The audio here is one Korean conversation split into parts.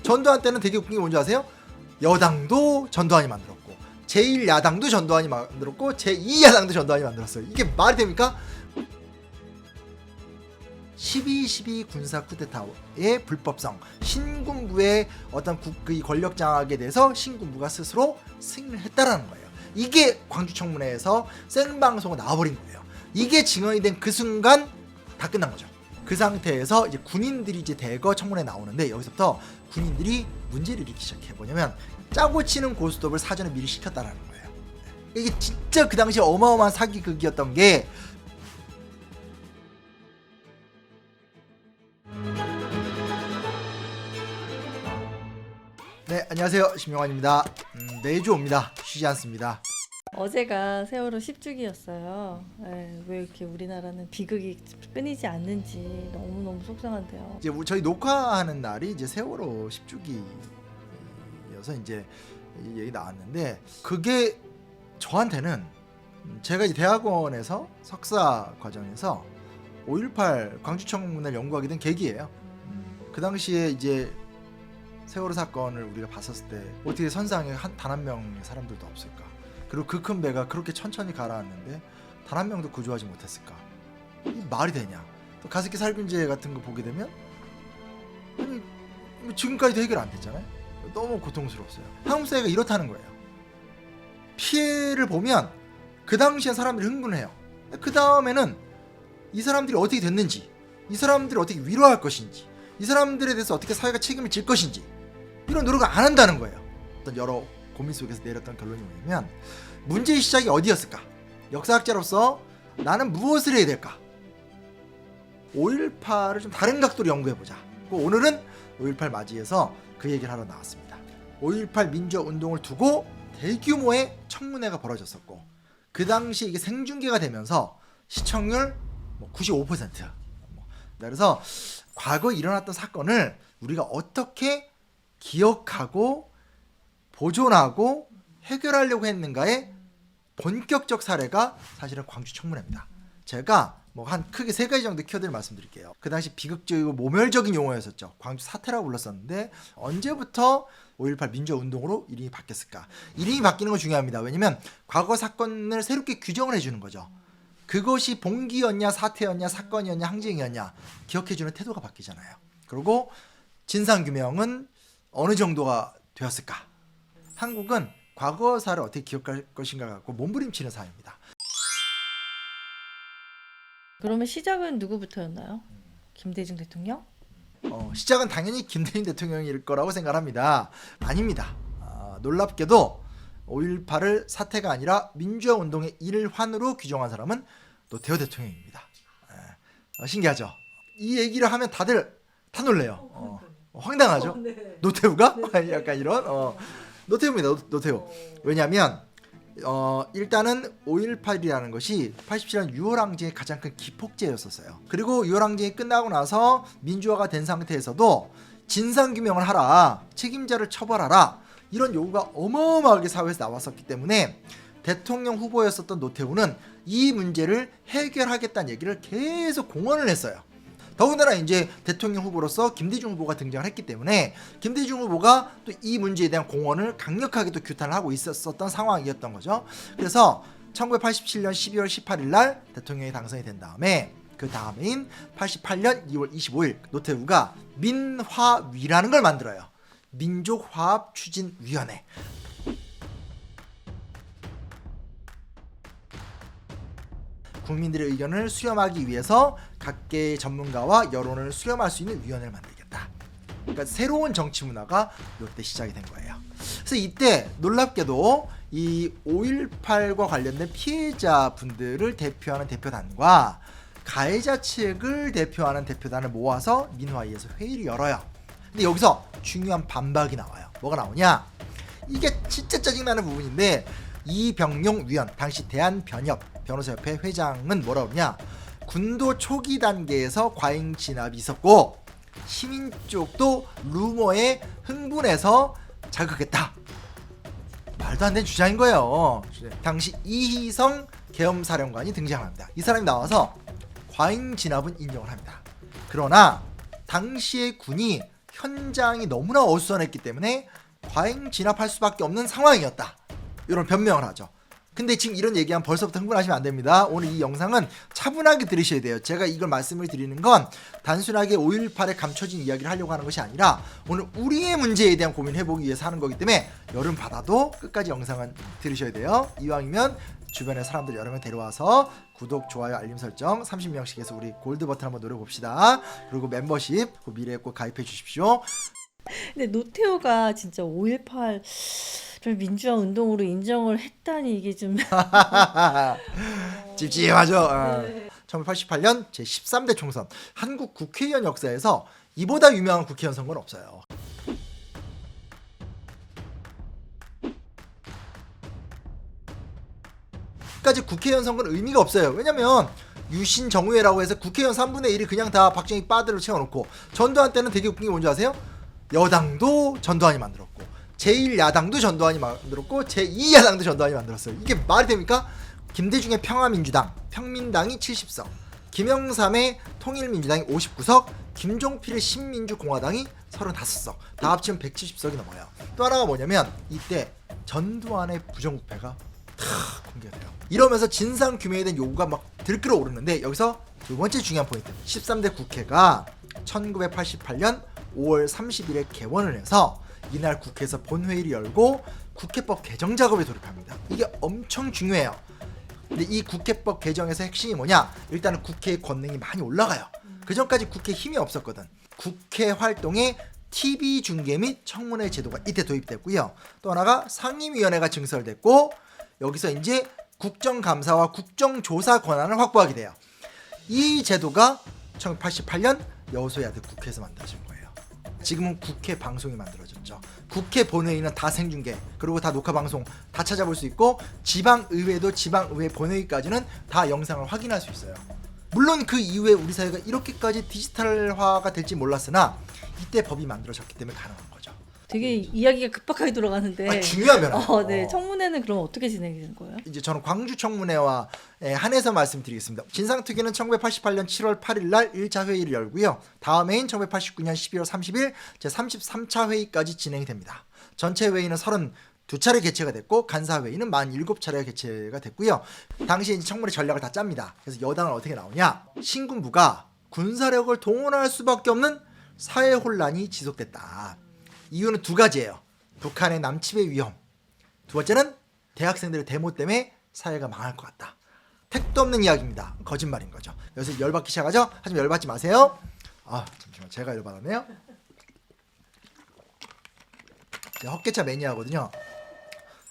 전두환 때는 되게 웃긴 게 뭔지 아세요? 여당도 전두환이 만들었고 제1야당도 전두환이 만들었고 제2야당도 전두환이 만들었어요. 이게 말이 됩니까? 12.12 군사 쿠데타의 불법성, 신군부의 어떤 그 권력 장악에 대해서 신군부가 스스로 승인을 했다라는 거예요. 이게 광주청문회에서 생방송으로 나와버린 거예요. 이게 증언이 된 그 순간 다 끝난 거죠. 그 상태에서 이제 군인들이 이제 대거 청문회에 나오는데 여기서부터 군인들이 문제를 일으키기 시작해. 뭐냐면 짜고 치는 고스톱을 사전에 미리 시켰다라는 거예요. 이게 진짜 그 당시 어마어마한 사기극이었던 게 네, 안녕하세요. 심영환입니다. 매주 옵니다. 쉬지 않습니다. 어제가 세월호 10주기였어요. 왜 이렇게 우리나라는 비극이 끊이지 않는지 너무너무 속상한데요. 이제 저희 녹화하는 날이 이제 세월호 10주기여서 이제 이 얘기 나왔는데 그게 저한테는 제가 이제 대학원에서 석사 과정에서 5.18 광주청문회를 연구하게 된 계기예요. 그 당시에 이제 세월호 사건을 우리가 봤었을 때 어떻게 선상에 단 한 명의 사람들도 없을까? 그리고 그 큰 배가 그렇게 천천히 가라앉는데 단 한 명도 구조하지 못했을까? 이 말이 되냐? 또 가습기 살균제 같은 거 보게 되면 아니 지금까지도 해결 안 됐잖아요. 너무 고통스럽어요. 한국 사회가 이렇다는 거예요. 피해를 보면 그 당시엔 사람들이 흥분해요. 그 다음에는 이 사람들이 어떻게 됐는지, 이 사람들이 어떻게 위로할 것인지, 이 사람들에 대해서 어떻게 사회가 책임을 질 것인지 이런 노력을 안 한다는 거예요. 어떤 여러 고민 속에서 내렸던 결론이 뭐냐면 문제의 시작이 어디였을까? 역사학자로서 나는 무엇을 해야 될까? 5.18을 좀 다른 각도로 연구해보자. 오늘은 5.18 맞이해서 그 얘기를 하러 나왔습니다. 5.18 민주화운동을 두고 대규모의 청문회가 벌어졌었고 그 당시 이게 생중계가 되면서 시청률 95%. 그래서 과거에 일어났던 사건을 우리가 어떻게 기억하고 보존하고 해결하려고 했는가의 본격적 사례가 사실은 광주 청문회입니다. 제가 한 크게 세 가지 정도 키워드를 말씀드릴게요. 그 당시 비극적이고 모멸적인 용어였었죠. 광주 사태라고 불렀었는데 언제부터 5.18 민주화운동으로 이름이 바뀌었을까? 이름이 바뀌는 건 중요합니다. 왜냐면 과거 사건을 새롭게 규정을 해주는 거죠. 그것이 봉기였냐 사태였냐 사건이었냐 항쟁이었냐 기억해주는 태도가 바뀌잖아요. 그리고 진상규명은 어느 정도가 되었을까? 한국은 과거사를 어떻게 기억할 것인가 갖고 몸부림치는 사회입니다. 그러면 시작은 누구부터였나요? 김대중 대통령? 시작은 당연히 김대중 대통령일 거라고 생각합니다. 아닙니다. 놀랍게도 5.18을 사태가 아니라 민주화운동의 일환으로 규정한 사람은 노태우 대통령입니다. 신기하죠? 이 얘기를 하면 다들 다 놀래요. 황당하죠? 네. 노태우가? 약간 이런 노태우입니다. 노태우. 왜냐하면 일단은 5.18이라는 것이 87년 6월 항쟁의 가장 큰 기폭제였었어요. 그리고 6월 항쟁이 끝나고 나서 민주화가 된 상태에서도 진상규명을 하라, 책임자를 처벌하라 이런 요구가 어마어마하게 사회에서 나왔었기 때문에 대통령 후보였었던 노태우는 이 문제를 해결하겠다는 얘기를 계속 공언을 했어요. 더군다나 이제 대통령 후보로서 김대중 후보가 등장을 했기 때문에 김대중 후보가 또 이 문제에 대한 공언을 강력하게 또 규탄을 하고 있었던 상황이었던 거죠. 그래서 1987년 12월 18일 날 대통령이 당선이 된 다음에 그 다음인 88년 2월 25일 노태우가 민화위라는 걸 만들어요. 민족화합추진위원회. 국민들의 의견을 수렴하기 위해서 각계의 전문가와 여론을 수렴할 수 있는 위원회를 만들겠다. 그러니까 새로운 정치 문화가 이때 시작이 된 거예요. 그래서 이때 놀랍게도 이 5.18과 관련된 피해자분들을 대표하는 대표단과 가해자 측을 대표하는 대표단을 모아서 민화위에서 회의를 열어요. 근데 여기서 중요한 반박이 나와요. 뭐가 나오냐? 이게 진짜 짜증나는 부분인데 이병용 위원, 당시 대한변협 변호사협회 회장은 뭐라 그러냐? 군도 초기 단계에서 과잉 진압이 있었고 시민 쪽도 루머에 흥분해서 자극했다. 말도 안 되는 주장인 거예요. 당시 이희성 계엄사령관이 등장합니다. 이 사람이 나와서 과잉 진압은 인정을 합니다. 그러나 당시의 군이 현장이 너무나 어수선했기 때문에 과잉 진압할 수밖에 없는 상황이었다. 이런 변명을 하죠. 근데 지금 이런 얘기하면 벌써부터 흥분하시면 안 됩니다. 오늘 이 영상은 차분하게 들으셔야 돼요. 제가 이걸 말씀을 드리는 건 단순하게 5.18에 감춰진 이야기를 하려고 하는 것이 아니라 오늘 우리의 문제에 대한 고민을 해보기 위해서 하는 거기 때문에 여름 바다도 끝까지 영상은 들으셔야 돼요. 이왕이면 주변에 사람들 여러 명 데려와서 구독, 좋아요, 알림 설정 30명씩 해서 우리 골드 버튼 한번 노려봅시다. 그리고 멤버십 미래의 꽃 가입해 주십시오. 근데 노태우가 진짜 5.18를 민주화 운동으로 인정을 했다니 이게 좀 찝찝하죠. 네. 1988년 제13대 총선 한국 국회의원 역사에서 이보다 유명한 국회의원 선거는 없어요. 까지 국회의원 선거는 의미가 없어요. 왜냐면 유신 정의회라고 해서 국회의원 3분의 1이 그냥 다 박정희 빠들로 채워놓고 전두환 때는 되게 웃긴 게 뭔지 아세요? 여당도 전두환이 만들었고 제1야당도 전두환이 만들었고 제2야당도 전두환이 만들었어요. 이게 말이 됩니까? 김대중의 평화민주당, 평민당이 70석, 김영삼의 통일민주당이 59석, 김종필의 신민주공화당이 35석, 다 합치면 170석이 넘어요. 또 하나가 뭐냐면 이때 전두환의 부정부패가 다 공개가 돼요. 이러면서 진상규명에 대한 요구가 막 들끓어 오르는데 여기서 두 번째 중요한 포인트, 13대 국회가 1988년 5월 30일에 개원을 해서 이날 국회에서 본회의를 열고 국회법 개정 작업에 돌입합니다. 이게 엄청 중요해요. 근데 이 국회법 개정에서 핵심이 뭐냐? 일단은 국회의 권능이 많이 올라가요. 그 전까지 국회에 힘이 없었거든. 국회 활동에 TV 중계 및 청문회 제도가 이때 도입됐고요. 또 하나가 상임위원회가 증설됐고 여기서 이제 국정감사와 국정조사 권한을 확보하게 돼요. 이 제도가 1988년 여호소야대 국회에서 만들어진 거예요. 지금은 국회 방송이 만들어졌죠. 국회 본회의는 다 생중계, 그리고 다 녹화 방송 다 찾아볼 수 있고 지방의회도 지방의회 본회의까지는 다 영상을 확인할 수 있어요. 물론 그 이후에 우리 사회가 이렇게까지 디지털화가 될지 몰랐으나 이때 법이 만들어졌기 때문에 가능한 거죠. 되게 이야기가 급박하게 돌아가는데 중요한 변화. 네. 청문회는 그럼 어떻게 진행이 되는 거예요? 이제 저는 광주 청문회와 한해서 말씀드리겠습니다. 진상특위는 1988년 7월 8일 날 1차 회의를 열고요. 다음 해인 1989년 12월 30일 제33차 회의까지 진행이 됩니다. 전체 회의는 32차례 개최가 됐고 간사회의는 47차례가 개최가 됐고요. 당시에 이제 청문회 전략을 다 짭니다. 그래서 여당은 어떻게 나오냐? 신군부가 군사력을 동원할 수밖에 없는 사회 혼란이 지속됐다. 이유는 두 가지예요. 북한의 남침의 위험. 두 번째는 대학생들의 데모 때문에 사회가 망할 것 같다. 택도 없는 이야기입니다. 거짓말인 거죠. 여기서 열받기 시작하죠? 하지만 열받지 마세요. 잠시만, 제가 열받았네요. 제가 헛개차 매니아거든요.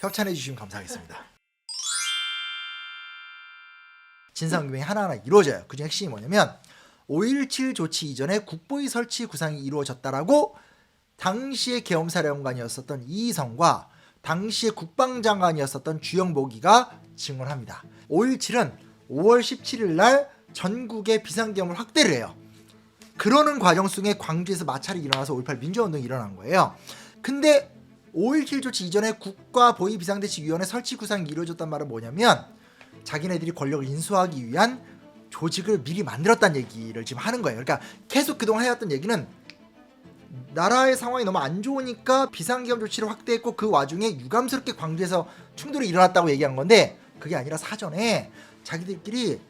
협찬해 주시면 감사하겠습니다. 진상규명이 하나하나 이루어져요. 그중 핵심이 뭐냐면 5.17 조치 이전에 국보위 설치 구상이 이루어졌다라고 당시의 계엄사령관이었었던 이희성과 당시의 국방장관이었었던 주영복이가 증언합니다. 5.17은 5월 17일 날 전국에 비상계엄을 확대를 해요. 그러는 과정 속에 광주에서 마찰이 일어나서 5.18 민주화운동이 일어난 거예요. 근데 5.17 조치 이전에 국가보위비상대책위원회 설치 구상이 이루어졌단 말은 뭐냐면 자기네들이 권력을 인수하기 위한 조직을 미리 만들었다는 얘기를 지금 하는 거예요. 그러니까 계속 그동안 해왔던 얘기는 나라의 상황이 너무 안 좋으니까 비상계엄 조치를 확대했고 그 와중에 유감스럽게 광주에서 충돌이 일어났다고 얘기한 건데 그게 아니라 사전에 자기들끼리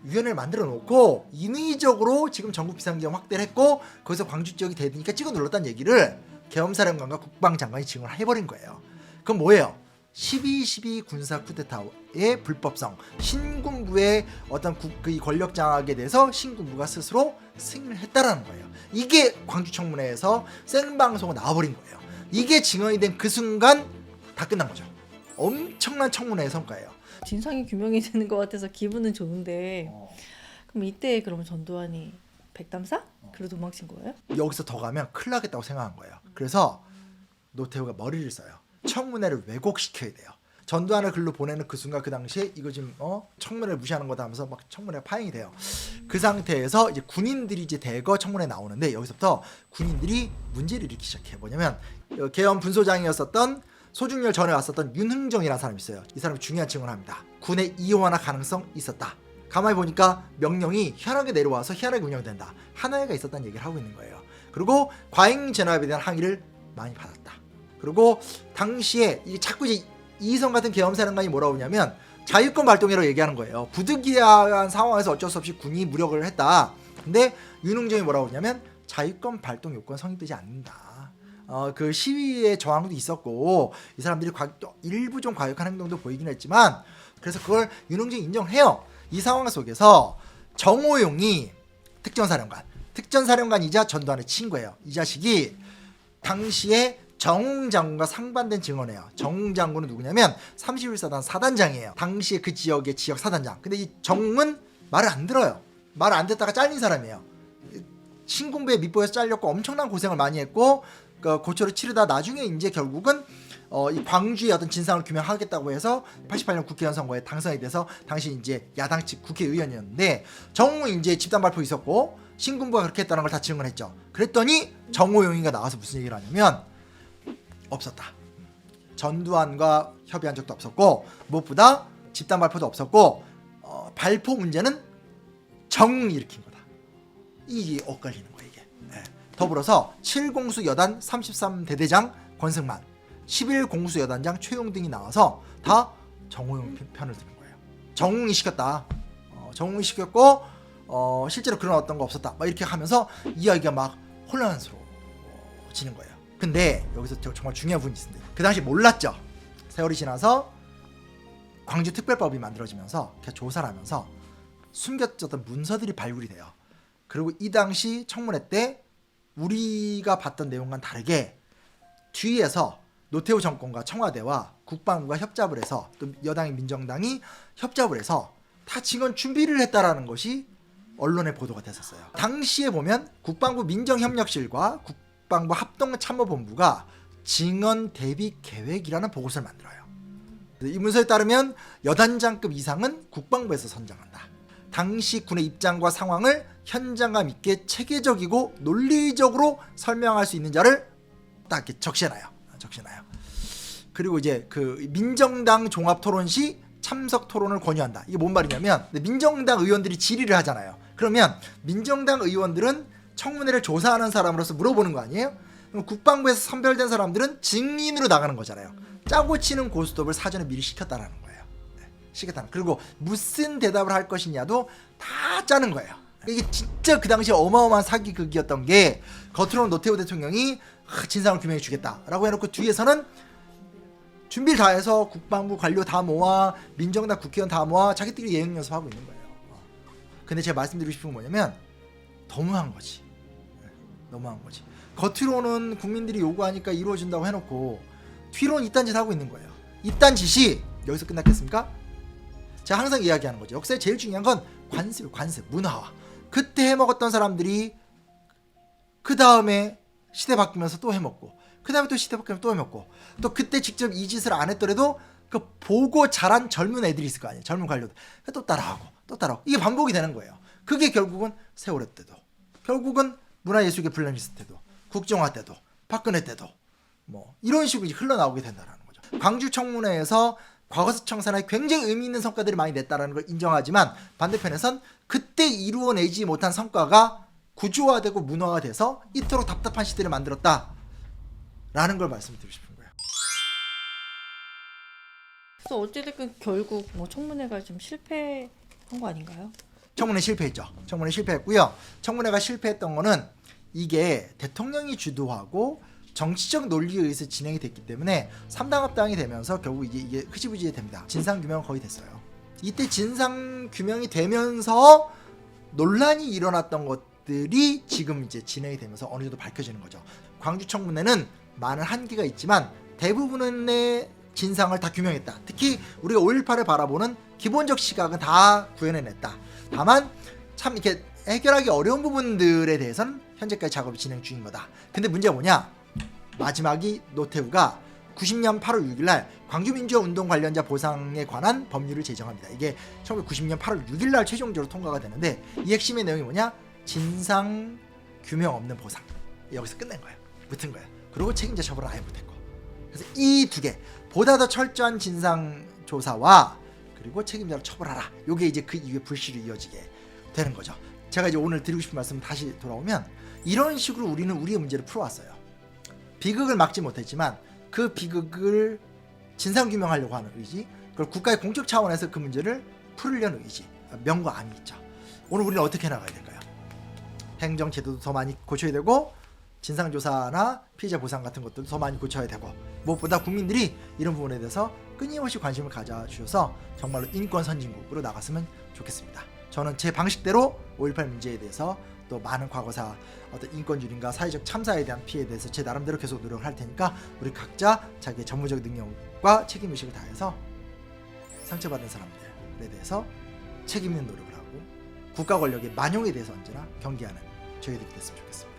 위원회를 만들어 놓고 인위적으로 지금 전국 비상계엄 확대를 했고 거기서 광주 지역이 되니까 찍어 눌렀다는 얘기를 계엄사령관과 국방장관이 증언을 해버린 거예요. 그럼 뭐예요? 12.12 군사 쿠데타의 불법성, 신군부의 어떤 그 권력 장악에 대해서 신군부가 스스로 승인을 했다라는 거예요. 이게 광주 청문회에서 생방송으로 나와버린 거예요. 이게 증언이 된 그 순간 다 끝난 거죠. 엄청난 청문회의 성과예요. 진상이 규명이 되는 것 같아서 기분은 좋은데 그럼 이때 그러면 전두환이 백담사? 그로 도망친 거예요? 여기서 더 가면 큰일 나겠다고 생각한 거예요. 그래서 노태우가 머리를 써요. 청문회를 왜곡시켜야 돼요. 전두환을 글로 보내는 그 순간 그 당시에 이거 지금 청문회를 무시하는 거다 하면서 막 청문회가 파행이 돼요. 그 상태에서 이제 군인들이 이제 대거 청문회에 나오는데 여기서부터 군인들이 문제를 일으키기 시작해요. 뭐냐면 계엄 분소장이었었던 소중열 전에 왔었던 윤흥정이라는 사람이 있어요. 이 사람이 중요한 증언을 합니다. 군의 이용화나 가능성 있었다. 가만히 보니까 명령이 희한하게 내려와서 희한하게 운영된다. 하나회가 있었다는 얘기를 하고 있는 거예요. 그리고 과잉 진압에 대한 항의를 많이 받았다. 그리고 당시에 이게 자꾸 이제 이희성 같은 계엄사령관이 뭐라고 하냐면 자유권 발동이라고 얘기하는 거예요. 부득이한 상황에서 어쩔 수 없이 군이 무력을 했다. 근데 윤흥정이 뭐라고 하냐면 자유권 발동 요건 성립되지 않는다. 그 시위의 저항도 있었고 이 사람들이 일부 좀 과격한 행동도 보이긴 했지만 그래서 그걸 윤흥정이 인정을 해요. 이 상황 속에서 정호용이 특전사령관이자 전두환의 친구예요. 이 자식이 당시에 정웅 장군과 상반된 증언이에요. 정웅 장군은 누구냐면 31사단 사단장이에요. 당시에 그 지역의 지역 사단장. 근데 이 정웅은 말을 안 들어요. 말을 안 듣다가 잘린 사람이에요. 신군부에 밑보에서 잘렸고 엄청난 고생을 많이 했고 고초를 치르다 나중에 이제 결국은 이 광주의 어떤 진상을 규명하겠다고 해서 88년 국회의원 선거에 당선이 돼서 당시 이제 야당 측 국회의원이었는데 정웅은 이제 집단 발표 있었고 신군부가 그렇게 했다는 걸 다 증언했죠. 그랬더니 정호용이가 나와서 무슨 얘기를 하냐면 없었다. 전두환과 협의한 적도 없었고 무엇보다 집단 발표도 없었고 발포 문제는 정웅이 일으킨 거다. 이게 엇갈리는 거예요 이게. 네. 더불어서 7공수 여단 33대대장 권승만 11공수 여단장 최용 등이 나와서 다 정호용 편을 드는 거예요. 정웅이 시켰다. 정웅이 시켰고 실제로 그런 어떤 거 없었다. 막 이렇게 하면서 이야기가 막 혼란스러워지는 거예요. 근데 여기서 정말 중요한 부분이 있습니다. 그 당시 몰랐죠. 세월이 지나서 광주특별법이 만들어지면서 조사를 하면서 숨겨졌던 문서들이 발굴이 돼요. 그리고 이 당시 청문회 때 우리가 봤던 내용과는 다르게 뒤에서 노태우 정권과 청와대와 국방부가 협잡을 해서 또 여당이 민정당이 협잡을 해서 다 증언 준비를 했다라는 것이 언론에 보도가 됐었어요. 당시에 보면 국방부 민정협력실과 국방부 합동참모본부가 증언 대비 계획이라는 보고서를 만들어요. 이 문서에 따르면 여단장급 이상은 국방부에서 선정한다. 당시 군의 입장과 상황을 현장감 있게 체계적이고 논리적으로 설명할 수 있는 자를 딱 이렇게 적셔놔요. 그리고 이제 그 민정당 종합토론 시 참석 토론을 권유한다. 이게 뭔 말이냐면 민정당 의원들이 질의를 하잖아요. 그러면 민정당 의원들은 청문회를 조사하는 사람으로서 물어보는 거 아니에요? 그럼 국방부에서 선별된 사람들은 증인으로 나가는 거잖아요. 짜고 치는 고스톱을 사전에 미리 시켰다라는 거예요. 시켰다는. 그리고 무슨 대답을 할 것이냐도 다 짜는 거예요. 이게 진짜 그 당시에 어마어마한 사기극이었던 게 겉으로는 노태우 대통령이 진상을 규명해 주겠다라고 해놓고 뒤에서는 준비를 다 해서 국방부 관료 다 모아 민정당 국회의원 다 모아 자기들이 예행 연습하고 있는 거예요. 근데 제가 말씀드리고 싶은 건 뭐냐면 너무한 거지. 너무한 거지. 겉으로는 국민들이 요구하니까 이루어진다고 해놓고 뒤로는 이딴 짓 하고 있는 거예요. 이딴 짓이 여기서 끝났겠습니까? 제가 항상 이야기하는 거죠. 역사에 제일 중요한 건 관습, 문화화. 그때 해먹었던 사람들이 그 다음에 시대 바뀌면서 또 해먹고 그 다음에 또 시대 바뀌면서 또 해먹고 또 그때 직접 이 짓을 안 했더라도 그 보고 자란 젊은 애들이 있을 거 아니에요. 젊은 관료들. 또 따라하고 이게 반복이 되는 거예요. 그게 결국은 세월호 때도 결국은 문화예술계 블랙리스트 때도 국정화 때도 박근혜 때도 뭐 이런 식으로 흘러나오게 된다는 거죠. 광주 청문회에서 과거사 청산에 굉장히 의미 있는 성과들이 많이 냈다는 걸 인정하지만 반대편에선 그때 이루어내지 못한 성과가 구조화되고 문화화돼서 이토록 답답한 시대를 만들었다라는 걸 말씀드리고 싶은 거예요. 그래서 어찌됐든 결국 뭐 청문회가 좀 실패한 거 아닌가요? 청문회 실패했죠. 청문회 실패했고요. 청문회가 실패했던 거는 이게 대통령이 주도하고 정치적 논리에 의해서 진행이 됐기 때문에 3당 합당이 되면서 결국 이게 흐지부지 됩니다. 진상규명은 거의 됐어요. 이때 진상규명이 되면서 논란이 일어났던 것들이 지금 이제 진행이 되면서 어느 정도 밝혀지는 거죠. 광주 청문회는 많은 한계가 있지만 대부분의 진상을 다 규명했다. 특히 우리가 5.18을 바라보는 기본적 시각은 다 구현해냈다. 다만 참 이렇게 해결하기 어려운 부분들에 대해서는 현재까지 작업이 진행 중인 거다. 근데 문제가 뭐냐? 마지막이 노태우가 90년 8월 6일날 광주민주화운동 관련자 보상에 관한 법률을 제정합니다. 이게 1990년 8월 6일날 최종적으로 통과가 되는데 이 핵심의 내용이 뭐냐? 진상 규명 없는 보상. 여기서 끝낸 거예요. 붙은 거예요. 그리고 책임자 처벌을 아예 못했고. 그래서 이 두 개 보다 더 철저한 진상 조사와 그리고 책임자를 처벌하라. 요게 이제 그 이후에 불씨로 이어지게 되는 거죠. 제가 이제 오늘 드리고 싶은 말씀 다시 돌아오면 이런 식으로 우리는 우리의 문제를 풀어왔어요. 비극을 막지 못했지만 그 비극을 진상규명하려고 하는 의지, 그걸 국가의 공적 차원에서 그 문제를 풀으려는 의지, 명과 암이 있죠. 오늘 우리는 어떻게 나가야 될까요? 행정제도도 더 많이 고쳐야 되고 진상조사나 피해자 보상 같은 것들도 더 많이 고쳐야 되고 무엇보다 국민들이 이런 부분에 대해서 끊임없이 관심을 가져주셔서 정말로 인권 선진국으로 나갔으면 좋겠습니다. 저는 제 방식대로 5.18 문제에 대해서 또 많은 과거사 어떤 인권주의인가 사회적 참사에 대한 피해에 대해서 제 나름대로 계속 노력을 할 테니까 우리 각자 자기의 전문적 능력과 책임의식을 다해서 상처받은 사람들에 대해서 책임 있는 노력을 하고 국가 권력의 만용에 대해서 언제나 경계하는 저희들이 됐으면 좋겠습니다.